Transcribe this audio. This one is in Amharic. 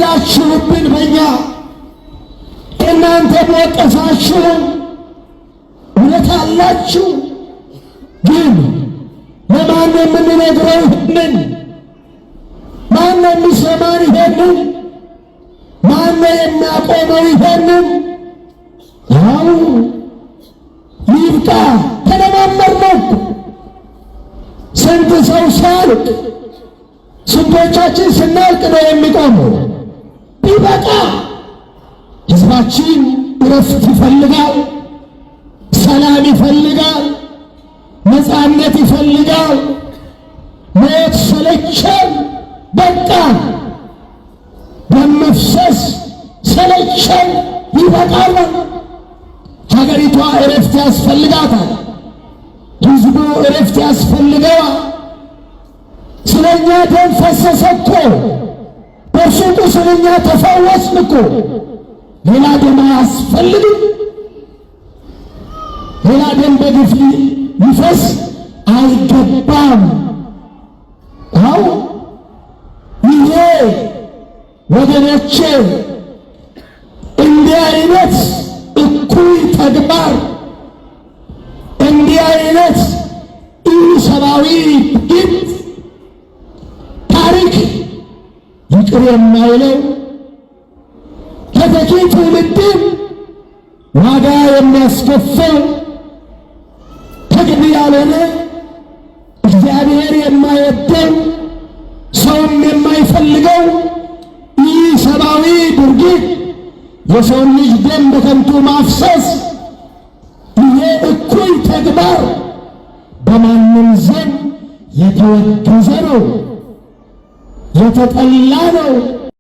ቀለዳችሁብን በእኛ እናንተ ወቀሳችሁ። እውነት አላችሁ፣ ግን ለማን የምንነግረው ይሄንን? ማን የሚሰማን ይሄንን? ማን የሚያቆመው ይሄንን? ያው ይብቃ፣ ተለማመድነው። ስንት ሰው ሲያልቅ ስንቶቻችን ስናልቅ ነው የሚቆመው? ይበቃ። ሕዝባችን እረፍት ይፈልጋል፣ ሰላም ይፈልጋል፣ ነፃነት ይፈልጋል። ማየት ሰለቸን፣ በቃ ደም መፍሰስ ሰለቸን፣ ይበቃል። ሀገሪቷ እረፍት ያስፈልጋታል። ሕዝቡ እረፍት ያስፈልገዋል። ስለኛ ደም ፈሰሰ እኮ፣ በሱቁ ስለኛ ተፈወስን እኮ። ሌላ ደም አያስፈልግም። ሌላ ደም በግፍ ሊፈስ አይገባም። አዎ ይሄ ወገኖቼ እንዲህ አይነት እኩይ ተግባር፣ እንዲህ አይነት ኢሰብአዊ ድርጊት ታሪክ ይቅር የማይለው ተተኪ ትውልድን ዋጋ የሚያስከፍል ተገቢ ያልሆነ እግዚአብሔር የማይወደው ሰውም የማይፈልገው ኢሰብአዊ ድርጊት፣ የሰውን ልጅ ደም በከንቱ ማፍሰስ፣ ይሄ እኩይ ተግባር በማንም ዘንድ የተወገዘ ነው፣ የተጠላ ነው።